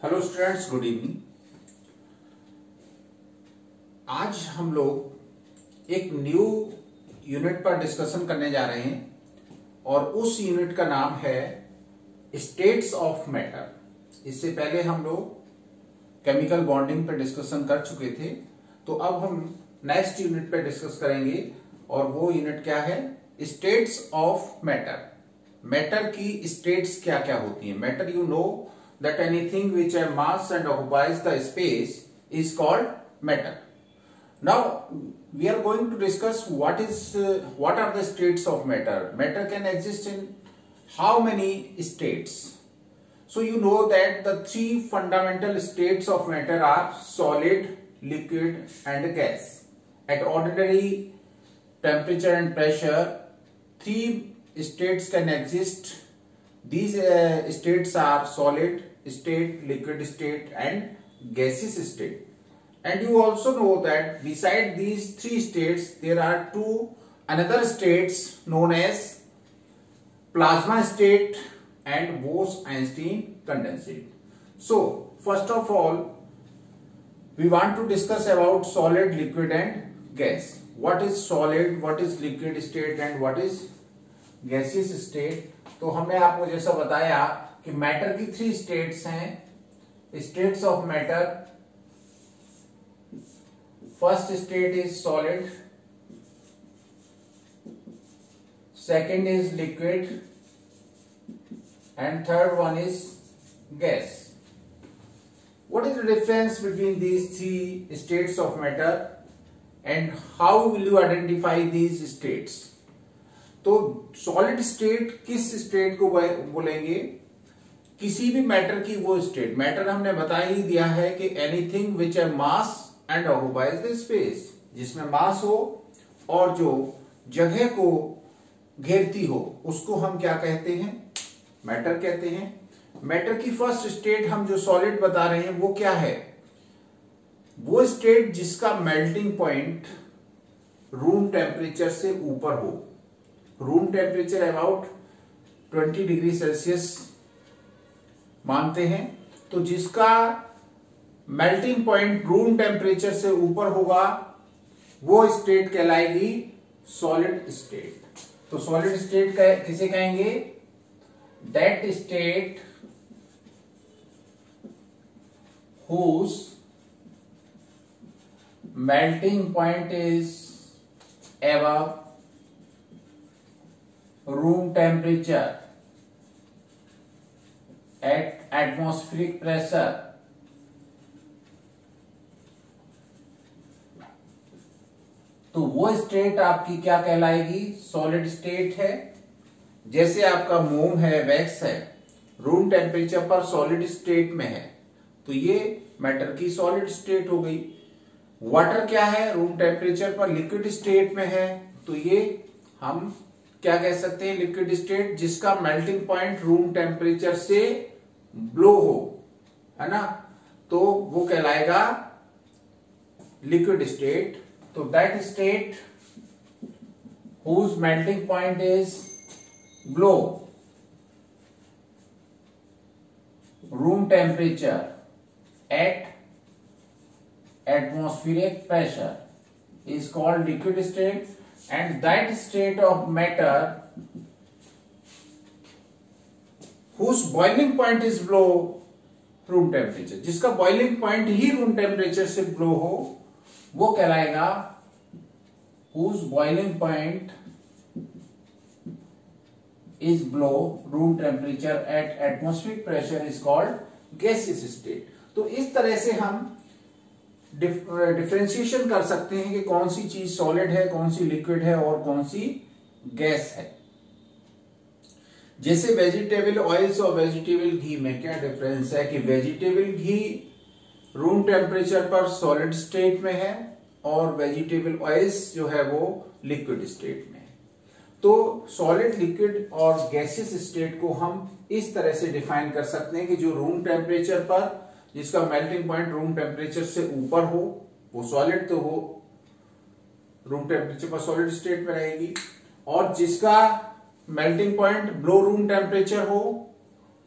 Hello students, good evening. आज हम लोग एक न्यू यूनिट पर डिस्कशन करने जा रहे हैं और उस यूनिट का नाम है स्टेट्स ऑफ मैटर। इससे पहले हम लोग केमिकल बॉन्डिंग पर डिस्कशन कर चुके थे, तो अब हम नेक्स्ट यूनिट पर डिस्कस करेंगे और वो यूनिट क्या है? States of matter. मैटर की स्टेट्स क्या क्या होती हैं? Matter, you know that anything which has mass and occupies the space is called matter. Now we are going to discuss what are the states of matter. Matter can exist in how many states? So you know that the three fundamental states of matter are solid, liquid and gas. At ordinary temperature and pressure, three states can exist. These states are solid state, liquid state and gaseous state. And you also know that beside these three states there are another states known as plasma state and Bose-Einstein condensate. So first of all we want to discuss about solid, liquid and gas. What is solid, what is liquid state and what is gaseous state? तो हमने आपको जैसा बताया कि matter की three states हैं, states of matter. First state is solid, second is liquid and third one is gas. What is the difference between these three states of matter and how will you identify these states? तो solid state किस state को बोलेंगे? किसी भी matter की वो state. Matter हमने बता ही दिया है कि एनीथिंग विच है mass and occupies the space, जिसमें मास हो और जो जगह को घेरती हो उसको हम क्या कहते हैं? मैटर कहते हैं। मैटर की फर्स्ट स्टेट हम जो सॉलिड बता रहे हैं वो क्या है? वो स्टेट जिसका मेल्टिंग पॉइंट रूम टेम्परेचर से ऊपर हो। Room temperature about 20 degree Celsius मानते हैं, तो जिसका मेल्टिंग पॉइंट रूम टेम्परेचर से ऊपर होगा वो स्टेट कहलाएगी सॉलिड स्टेट। तो सॉलिड स्टेट किसे कहेंगे? That state whose melting point is above room temperature at atmospheric pressure तो वो स्टेट आपकी क्या कहलाएगी? सॉलिड स्टेट है। जैसे आपका मोम है, वैक्स है, रूम टेम्परेचर पर सॉलिड स्टेट में है, तो ये मैटर की सॉलिड स्टेट हो गई। वाटर क्या है? रूम टेम्परेचर पर लिक्विड स्टेट में है, तो ये हम क्या कह सकते हैं? लिक्विड स्टेट, जिसका मेल्टिंग पॉइंट रूम टेम्परेचर से ब्लो हो, है ना, तो वो कहलाएगा लिक्विड स्टेट। तो that state whose melting point is below room temperature at atmospheric pressure is called liquid state, and that state of matter whose boiling point is below room temperature, जिसका boiling point ही room temperature से blow हो, वो कहलाएगा whose boiling point is below room temperature at atmospheric pressure is called gaseous state। तो इस तरह से हम डिफरेंशिएशन कर सकते हैं कि कौन सी चीज सॉलिड है, कौन सी लिक्विड है और कौन सी गैस है। जैसे वेजिटेबल ऑयल्स और वेजिटेबल घी में क्या डिफरेंस है कि वेजिटेबल घी रूम टेम्परेचर पर सॉलिड स्टेट में है और वेजिटेबल ऑयल्स जो है वो लिक्विड स्टेट में है। तो सॉलिड, लिक्विड और गैसियस स्टेट को हम इस तरह से डिफाइन कर सकते हैं कि जो रूम टेम्परेचर पर, जिसका मेल्टिंग पॉइंट रूम टेम्परेचर से ऊपर हो वो सॉलिड, तो वो रूम टेम्परेचर पर सॉलिड स्टेट में रहेगी, और जिसका melting point below room temperature हो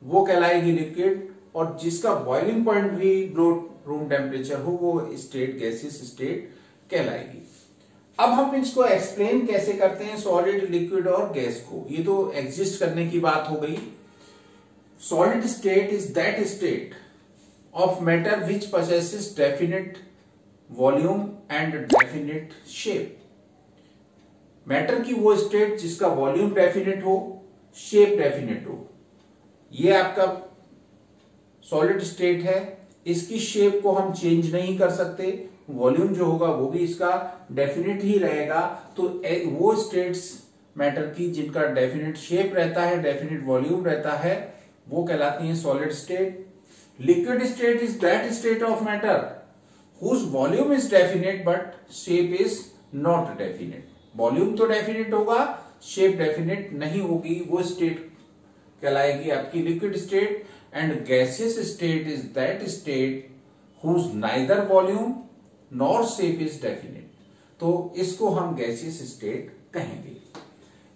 वो कहलाएगी लिक्विड, और जिसका बॉइलिंग पॉइंट भी लो रूम टेम्परेचर हो, वो स्टेट गैसियस स्टेट कहलाएगी। अब हम इसको एक्सप्लेन कैसे करते हैं सॉलिड, लिक्विड और गैस को। ये तो एग्जिस्ट करने की बात हो गई। Solid state is that state of matter which possesses definite volume and definite shape. Matter की वो स्टेट जिसका वॉल्यूम डेफिनेट हो, शेप डेफिनेट हो। ये आपका सॉलिड स्टेट है। इसकी शेप को हम चेंज नहीं कर सकते, वॉल्यूम जो होगा वो भी इसका डेफिनेट ही रहेगा। तो वो स्टेट्स मैटर की जिनका डेफिनेट शेप रहता है, डेफिनेट वॉल्यूम रहता है, वो कहलाती हैं solid state. Liquid state is that state of matter whose volume is definite but shape is not definite. Volume तो डेफिनेट होगा, शेप डेफिनेट नहीं होगी, वो स्टेट कहलाएगी आपकी liquid state. And gaseous state is that state whose neither volume nor shape is definite. तो इसको हम गैसियस स्टेट कहेंगे।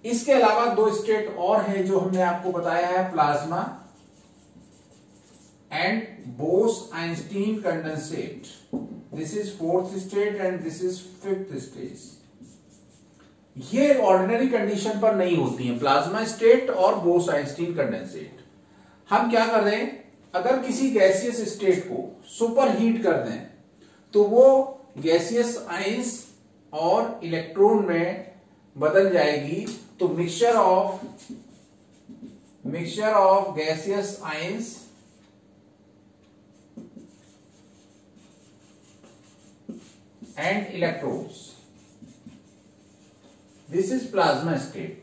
इसके अलावा दो स्टेट और हैं जो हमने आपको बताया है, plasma and Bose-Einstein condensate. This is fourth state and this is fifth stage. ये ऑर्डिनरी कंडीशन पर नहीं होती है, प्लाज्मा स्टेट और बोस-आइंस्टीन कंडेंसेट। हम क्या कर रहे हैं, अगर किसी गैसियस स्टेट को सुपर हीट कर दें तो वो गैसियस आइंस और इलेक्ट्रॉन में बदल जाएगी। तो mixture of gaseous ions and electrons, this is plasma state.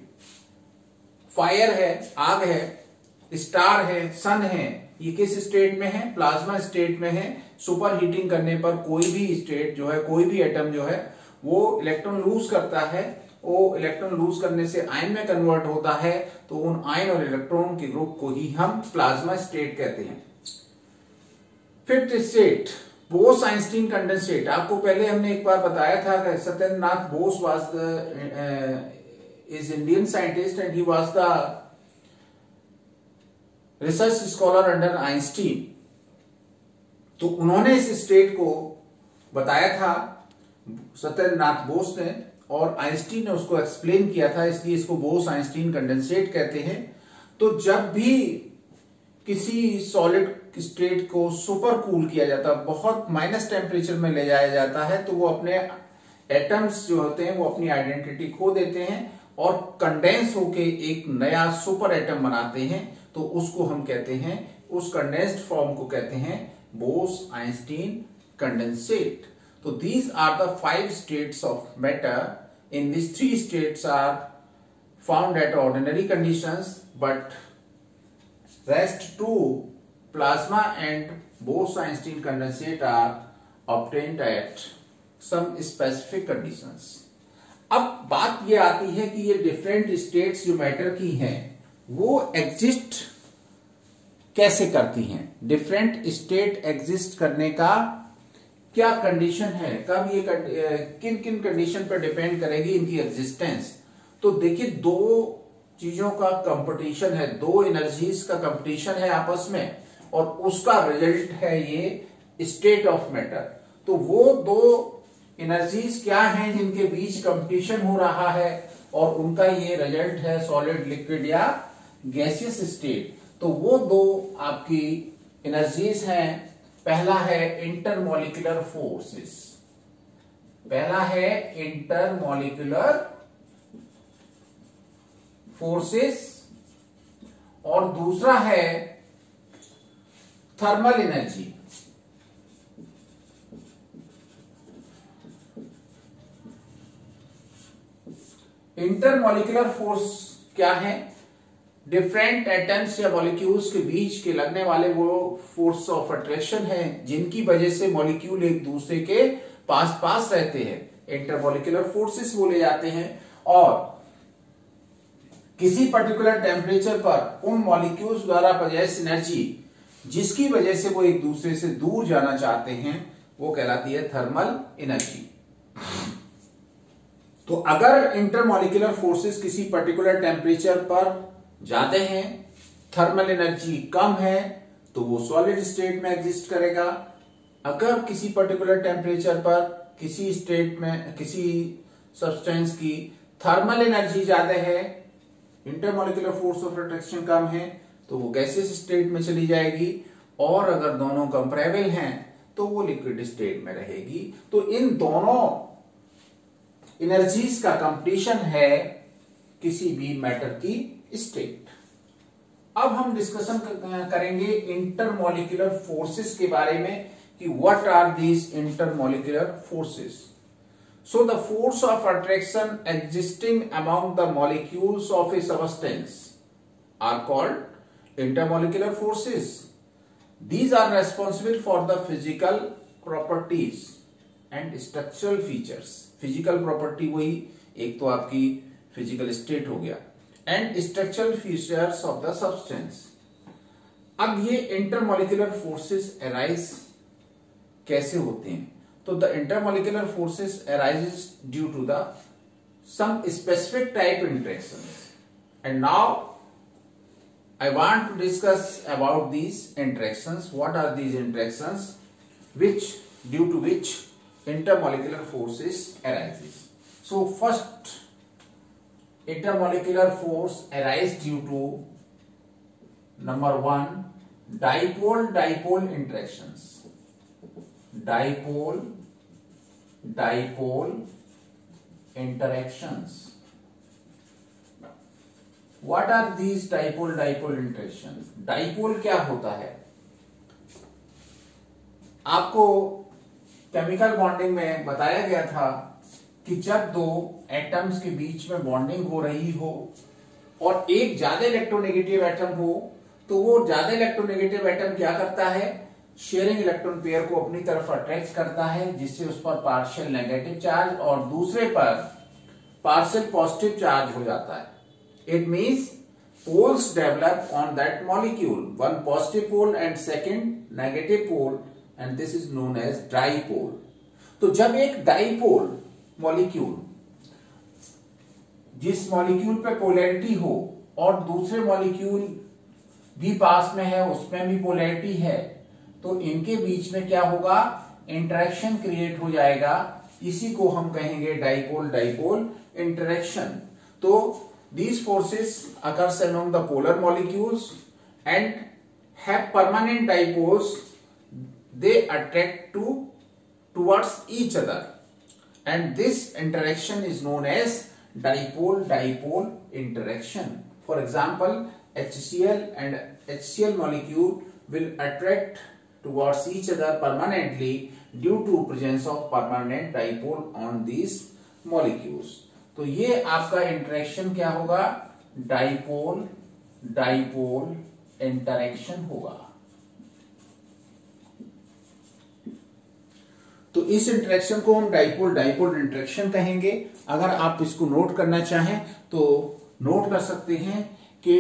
Fire है, आग है, स्टार है, सन है, ये किस स्टेट में है, प्लाज्मा स्टेट में है। सुपर हीटिंग करने पर कोई भी स्टेट जो है, कोई भी एटम जो है वो इलेक्ट्रॉन लूज करता है। वो इलेक्ट्रॉन लूज करने से आयन में कन्वर्ट होता है, तो उन आयन और इलेक्ट्रॉन के ग्रुप को ही हम प्लाज्मा स्टेट कहते हैं। Fifth state Bose-Einstein condensate. आपको पहले हमने एक बार बताया था कि Satyendranath Bose is Indian scientist and he was the research scholar under Einstein. तो उन्होंने इस स्टेट को बताया था सत्येंद्रनाथ बोस ने, और आइंस्टीन ने उसको एक्सप्लेन किया था, इसलिए इसको बोस-आइंस्टीन कंडेंसेट कहते हैं। तो जब भी किसी सॉलिड स्टेट को सुपर कूल किया जाता है, बहुत माइनस टेम्परेचर में ले जाया जाता है, तो वो अपने एटम्स जो होते हैं वो अपनी आइडेंटिटी खो देते हैं और कंडेंस होके एक नया सुपर एटम बनाते हैं। तो उसको हम कहते हैं, उस कंडेंस्ड फॉर्म को कहते हैं बोस-आइंस्टीन कंडेंसेट। तो these are the 5 states of matter, in which 3 states are found at ordinary conditions, but rest 2 plasma and Bose-Einstein condensate are obtained at some specific conditions. अब बात ये आती है कि ये डिफरेंट स्टेट्स जो मैटर की हैं वो एग्जिस्ट कैसे करती हैं। डिफरेंट स्टेट एग्जिस्ट करने का क्या कंडीशन है, कब ये किन किन कंडीशन पर डिपेंड करेगी इनकी एग्जिस्टेंस। तो देखिए, दो चीजों का कंपटीशन है, दो एनर्जीज का कंपटीशन है आपस में, और उसका रिजल्ट है ये स्टेट ऑफ मैटर। तो वो दो एनर्जीज क्या हैं जिनके बीच कंपटीशन हो रहा है, और उनका ये रिजल्ट है सॉलिड, लिक्विड या गैसियस स्टेट। तो वो दो आपकी एनर्जीज हैं। पहला है इंटरमॉलिक्यूलर फोर्सेस, पहला है इंटरमॉलिक्यूलर फोर्सेस, और दूसरा है थर्मल एनर्जी। इंटरमॉलिक्यूलर फोर्स क्या है, डिफरेंट एटम्स या मॉलिक्यूल्स के बीच के लगने वाले वो फोर्स ऑफ अट्रैक्शन है जिनकी वजह से मॉलिक्यूल एक दूसरे के पास पास रहते हैं। इंटरमॉलिक्यूलर फोर्सेस बोले जाते हैं। और किसी पर्टिकुलर टेम्परेचर पर उन मॉलिक्यूल्स द्वारा पजेस एनर्जी जिसकी वजह से वो एक दूसरे से दूर जाना चाहते हैं, वो कहलाती है थर्मल एनर्जी। तो अगर इंटरमॉलिक्यूलर फोर्सेस किसी पर्टिकुलर टेम्परेचर पर जाते हैं, थर्मल एनर्जी कम है, तो वो सॉलिड स्टेट में एग्जिस्ट करेगा। अगर किसी पर्टिकुलर टेम्परेचर पर किसी स्टेट में किसी सब्सटेंस की थर्मल एनर्जी ज्यादा है, इंटरमोलिकुलर फोर्स ऑफ अट्रैक्शन कम है, तो वो गैसियस स्टेट में चली जाएगी, और अगर दोनों कंपैरेबल हैं तो वो लिक्विड स्टेट में रहेगी। तो इन दोनों एनर्जीज का कंपटीशन है किसी भी मैटर की स्टेट। अब हम डिस्कशन करेंगे इंटरमोलिकुलर फोर्सेस के बारे में कि what are these intermolecular forces. So the force of attraction existing among the molecules of a substance are called intermolecular forces. These are responsible for the physical properties and structural features. Physical property वही एक तो आपकी physical state हो गया, and structural features of the substance. अब ये intermolecular forces arise कैसे होते हैं? So the intermolecular forces arises due to the some specific type interactions, and now I want to discuss about these interactions. What are these interactions due to which intermolecular forces arises? So first intermolecular force arises due to number 1 dipole interactions. Dipole interactions. What are these dipole interactions? Dipole क्या होता है? आपको chemical bonding में बताया गया था कि जब दो एटम्स के बीच में बॉन्डिंग हो रही हो और एक ज्यादा इलेक्ट्रोनेगेटिव एटम हो, तो वो ज्यादा इलेक्ट्रोनेगेटिव एटम क्या करता है? शेयरिंग इलेक्ट्रॉन पेयर को अपनी तरफ अट्रैक्ट करता है, जिससे उस पर पार्शियल नेगेटिव चार्ज और दूसरे पर पार्शियल पॉजिटिव चार्ज हो जाता है। It means poles develop on that molecule, one positive pole and second negative pole, and this is known as dipole. तो जब एक डाइपोल मॉलिक्यूल, जिस मॉलिक्यूल पे पोलैरिटी हो और दूसरे मॉलिक्यूल भी पास में है उसमें भी पोलैरिटी है, तो इनके बीच में क्या होगा? इंटरेक्शन क्रिएट हो जाएगा। इसी को हम कहेंगे डाइपोल इंटरेक्शन। तो these forces occurs among the polar molecules and have permanent dipoles. They attract towards each other, and this interaction is known as dipole interaction. For example, HCl and HCl molecule will attract towards each other permanently due to presence of permanent dipole on these molecules. तो ये आपका interaction क्या होगा? Dipole interaction होगा। तो इस interaction को हम डाइपोल इंटरेक्शन कहेंगे। अगर आप इसको नोट करना चाहें तो नोट कर सकते हैं कि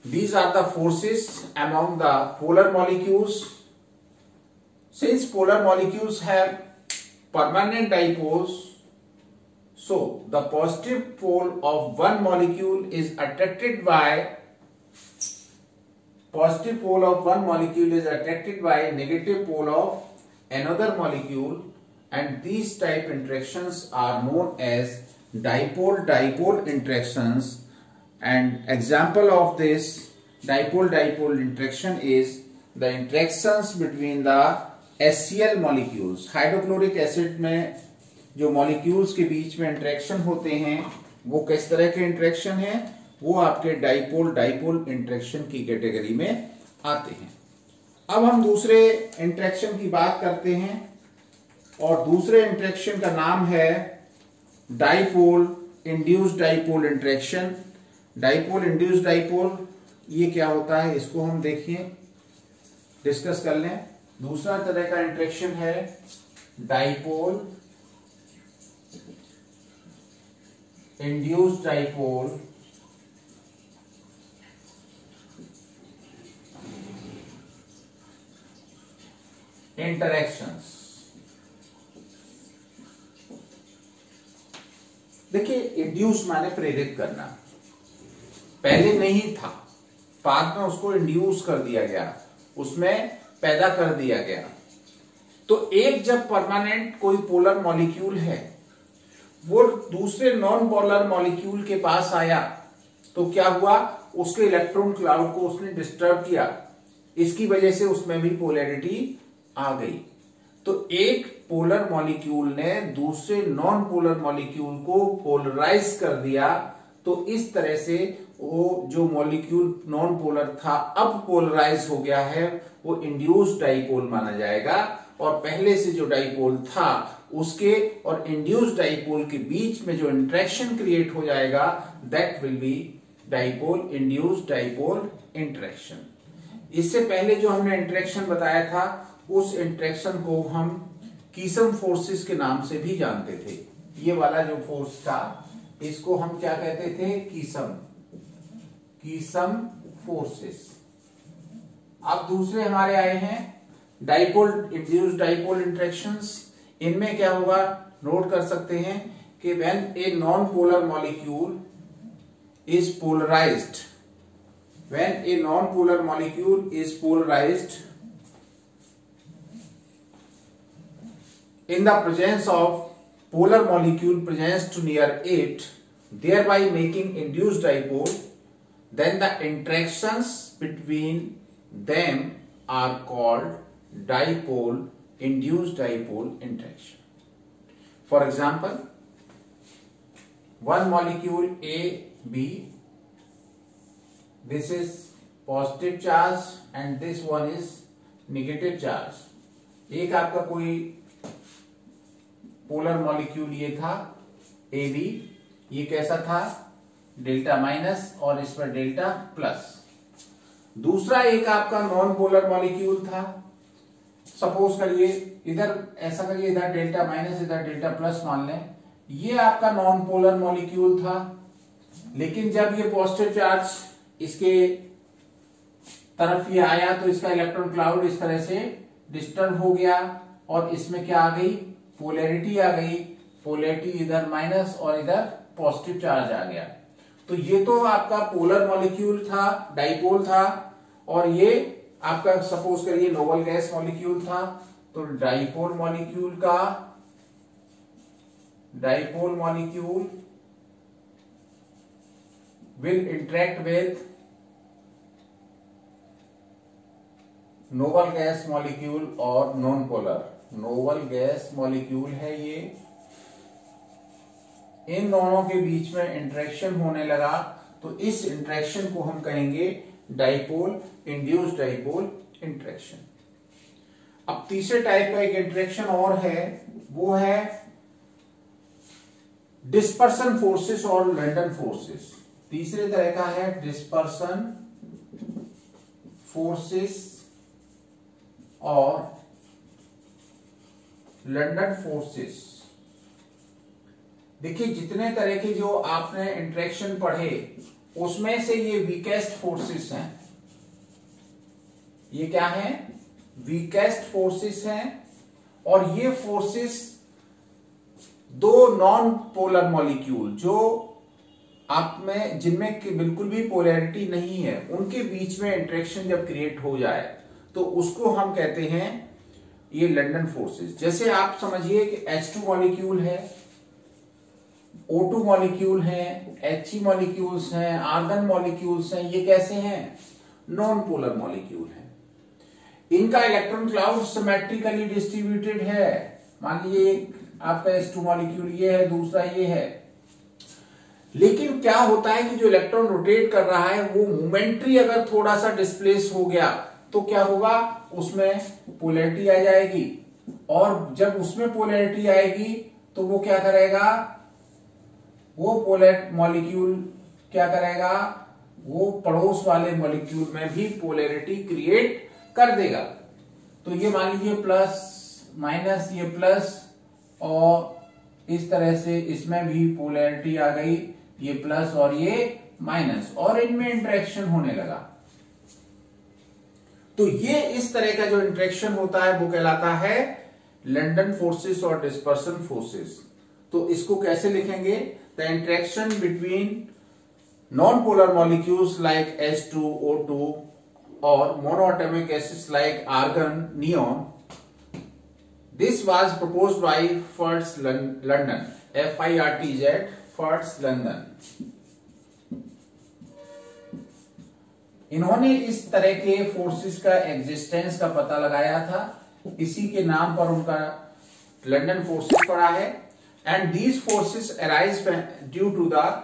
these are the forces among the polar molecules. Since polar molecules have permanent dipoles, so the positive pole of one molecule is attracted by negative pole of another molecule, and these type interactions are known as dipole interactions. And example of this dipole interaction is the interactions between the HCl molecules. Hydrochloric acid में जो molecules के बीच में interaction होते हैं वो किस तरह के इंटरेक्शन हैं? वो आपके डाइपोल इंटरेक्शन की कैटेगरी में आते हैं। अब हम दूसरे इंटरेक्शन की बात करते हैं, और दूसरे इंटरेक्शन का नाम है dipole induced dipole interaction. Dipole induced dipole ये क्या होता है, इसको हम देखिए, डिस्कस कर लें। दूसरा तरह का इंटरेक्शन है डाइपोल इंड्यूस्ड डाइपोल इंटरेक्शंस। देखिए, इंड्यूस माने प्रेरित करना, पहले नहीं था, बाद में उसको इंड्यूस कर दिया गया, उसमें पैदा कर दिया गया। तो एक जब परमानेंट कोई पोलर मॉलिक्यूल है वो दूसरे नॉन पोलर मॉलिक्यूल के पास आया तो क्या हुआ, उसके इलेक्ट्रॉन क्लाउड को उसने डिस्टर्ब किया, इसकी वजह से उसमें भी पोलैरिटी आ गई। तो एक पोलर मॉलिक्यूल ने दूसरे नॉन पोलर मॉलिक्यूल को पोलराइज कर दिया, तो इस तरह से वो जो मॉलिक्यूल नॉन पोलर था अब पोलराइज हो गया है, वो इंड्यूस्ड डाइपोल माना जाएगा। और पहले से जो डाइपोल था उसके और इंड्यूस्ड डाइपोल के बीच में जो इंटरेक्शन क्रिएट हो जाएगा, that will be dipole induced dipole interaction. इससे पहले जो हमने इंटरेक्शन बताया था उस इंटरेक्शन को हम कीसम फोर्सेस के नाम से भी जानते थे। ये वाला जो फोर्स था इसको हम क्या कहते थे, कीसम फोर्सेस। अब दूसरे हमारे आए हैं डाइपोल इंड्यूस्ड डाइपोल इंटरेक्शंस। इनमें क्या होगा, नोट कर सकते हैं कि when a non polar molecule is polarised, when a non-polar molecule is polarized in the presence of polar molecule present to near it, thereby making induced dipole, then the interactions between them are called dipole induced dipole interaction. For example, one molecule A, B, this is positive charge and this one is negative charge. एक आपका कोई polar molecule ये था AB, ये कैसा था, delta minus और इस पर डेल्टा प्लस। दूसरा एक आपका नॉन पोलर मॉलिक्यूल था, सपोज करिए इधर ऐसा करिए, इधर डेल्टा माइनस इधर डेल्टा प्लस मान लें, ये आपका नॉन पोलर मॉलिक्यूल था। लेकिन जब ये पॉजिटिव चार्ज इसके तरफ ये आया तो इसका इलेक्ट्रॉन क्लाउड इस तरह से डिस्टर्ब हो गया और इसमें क्या आ गई, पोलैरिटी आ गई। पोलैरिटी इधर माइनस और इधर पॉजिटिव चार्ज आ गया। तो ये तो आपका पोलर मॉलिक्यूल था, डाइपोल था, और ये आपका सपोज करिए नोबल गैस मॉलिक्यूल था। तो dipole molecule will interact with noble gas molecule और non polar. Noble gas molecule है ये, इन दोनों के बीच में इंटरेक्शन होने लगा तो इस इंटरेक्शन को हम कहेंगे डाइपोल इंड्यूस्ड डाइपोल इंटरेक्शन। अब तीसरे टाइप का एक इंटरेक्शन और है, वो है डिस्पर्सन फोर्सेस और लैंडन फोर्सेस। तीसरे तरह का है डिस्पर्सन फोर्सेस और लैंडन फोर्सेस। देखिए जितने तरह के जो आपने इंटरेक्शन पढ़े उसमें से ये वीकेस्ट फोर्सेस हैं। ये क्या है, वीकेस्ट फोर्सेस हैं। और ये फोर्सेस दो नॉन पोलर मॉलिक्यूल जो आप में जिनमें बिल्कुल भी पोलैरिटी नहीं है उनके बीच में इंटरेक्शन जब क्रिएट हो जाए तो उसको हम कहते हैं ये लैंडन फोर्सेस। जैसे आप समझिए कि H2 मॉलिक्यूल है, O2 मॉलिक्यूल है, He मॉलिक्यूल्स हैं, आर्गन मॉलिक्यूल्स हैं, ये कैसे हैं, नॉन पोलर मॉलिक्यूल हैं। इनका इलेक्ट्रॉन क्लाउड सिमेट्रिकली डिस्ट्रीब्यूटेड है। मान लीजिए एक आपका H2 मॉलिक्यूल ये है, दूसरा ये है। लेकिन क्या होता है कि जो इलेक्ट्रॉन रोटेट कर रहा है वो मोमेंट्री अगर थोड़ा सा डिस्प्लेस हो गया तो क्या होगा, उसमें पोलैरिटी आ जाएगी। और जब उसमें पोलैरिटी आएगी तो वो क्या करेगा, वो पोलर मॉलिक्यूल क्या करेगा, वो पड़ोस वाले मॉलिक्यूल में भी पोलैरिटी क्रिएट कर देगा। तो ये मान लीजिए प्लस माइनस, ये प्लस, और इस तरह से इसमें भी पोलैरिटी आ गई, ये प्लस और ये माइनस, और इनमें इंटरेक्शन होने लगा। तो ये इस तरह का जो इंटरेक्शन होता है वो कहलाता है लैंडन फोर्सेस और डिस्पर्सन फोर्सेस। तो इसको कैसे लिखेंगे, the interaction between non-polar molecules like H2O2 or monoatomic acids like argon, neon. This was proposed by Furst London, FIRTZ, Furst London. इन्होंने इस तरह के फोर्सेस का एग्जिस्टेंस का पता लगाया था, इसी के नाम पर उनका लंदन फोर्सेस पड़ा है. And these forces arise due to the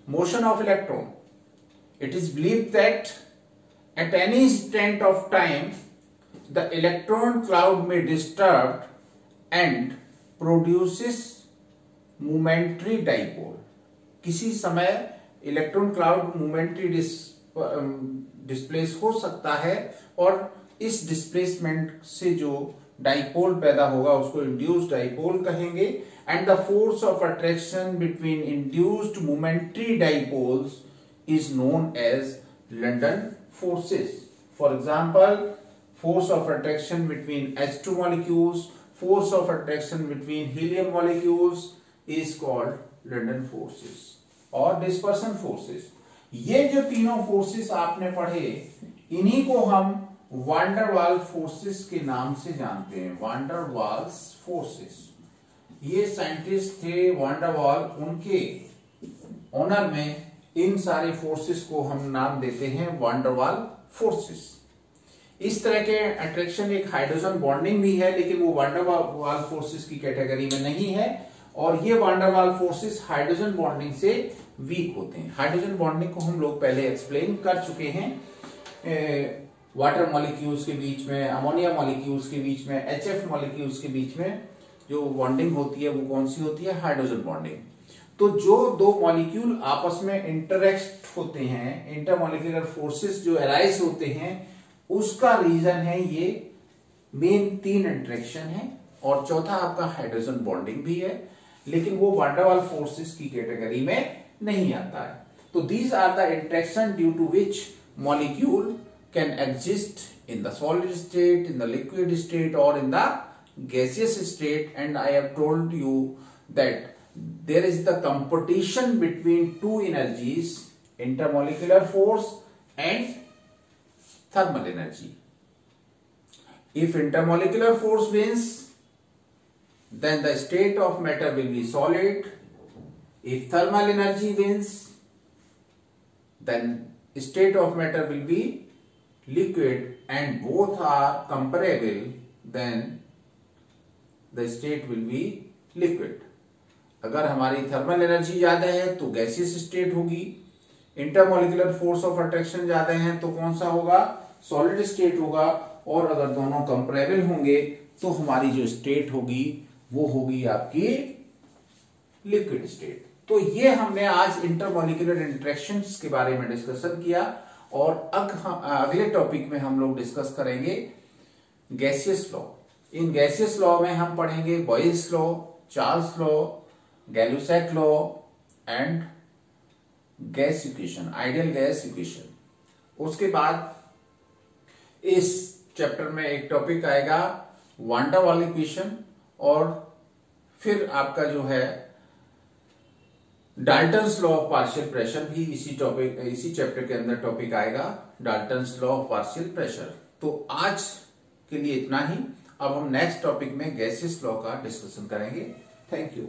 motion of electron. It is believed that at any instant of time the electron cloud may disturb and produces momentary dipole. किसी समय इलेक्ट्रॉन क्लाउड मोमेंट्री डिस्प्लेस हो सकता है और इस displacement से जो dipole पैदा होगा उसको इंड्यूस्ड डाइपोल कहेंगे. And the force of attraction between induced momentary dipoles is known as London forces. For example, force of attraction between H2 molecules, force of attraction between helium molecules is called London forces or dispersion forces. ये जो तीनों forces आपने पढ़े, इन्हीं को हम wander वाल forces के नाम से जानते हैं. वांडर वाल्स फोर्सेस, ये साइंटिस्ट थे वांडर वाल, उनके ऑनर में इन सारे फोर्सेस को हम नाम देते हैं वांडर वाल फोर्सेस. इस तरह के अट्रैक्शन एक हाइड्रोजन बॉन्डिंग भी है, लेकिन वो वांडर वाल फोर्सेस की कैटेगरी में नहीं है. और ये वांडर वाल फोर्सेस हाइड्रोजन बॉन्डिंग से वीक होते हैं. हाइड्रोजन बॉन्डिंग को हम लोग पहले एक्सप्लेन कर चुके हैं. वाटर मॉलिक्यूल्स के बीच में, अमोनिया मॉलिक्यूल्स के बीच में, HF मॉलिक्यूल्स के बीच में जो बॉन्डिंग होती है वो कौन सी होती है? Hydrogen bonding. तो जो दो मॉलिक्यूल आपस में इंटरेक्ट होते हैं, इंटरमॉलिक्यूलर फोर्सेस जो अराइज होते हैं, उसका रीजन है ये मेन 3 इंटरेक्शन है. और चौथा आपका हाइड्रोजन बॉन्डिंग भी है, लेकिन वो वांडर वाल फोर्सेस की कैटेगरी में नहीं आता है. तो these are the interaction due to which molecule can exist in the solid state, in the liquid state और in the gaseous state. And I have told you that there is the competition between two energies, intermolecular force and thermal energy. If intermolecular force wins, then the state of matter will be solid. If thermal energy wins, then state of matter will be liquid, and both are comparable, then the state will be liquid. अगर हमारी thermal energy ज्यादा है तो gaseous state होगी, intermolecular force of attraction ज्यादा है तो कौन सा होगा? सॉलिड स्टेट होगा. और अगर दोनों कंपैरेबल होंगे तो हमारी जो स्टेट होगी वो होगी आपकी लिक्विड स्टेट. तो ये हमने आज इंटरमॉलिक्यूलर इंटरेक्शंस के बारे में डिस्कशन किया. और अगले टॉपिक में हम लोग डिस्कस करेंगे गैसियस लॉ. इन गैसियस लॉ में हम पढ़ेंगे Boyle's law, Charles law, Gay Lussac law and gas equation, ideal gas equation. उसके बाद इस चैप्टर में एक टॉपिक आएगा वांडर वाल इक्वेशन, और फिर आपका जो है Dalton's law of partial pressure भी इसी चैप्टर के अंदर टॉपिक आएगा, Dalton's law of partial pressure. तो आज के लिए इतना ही. अब हम नेक्स्ट टॉपिक में गैसियस लॉ का डिस्कशन करेंगे. Thank you.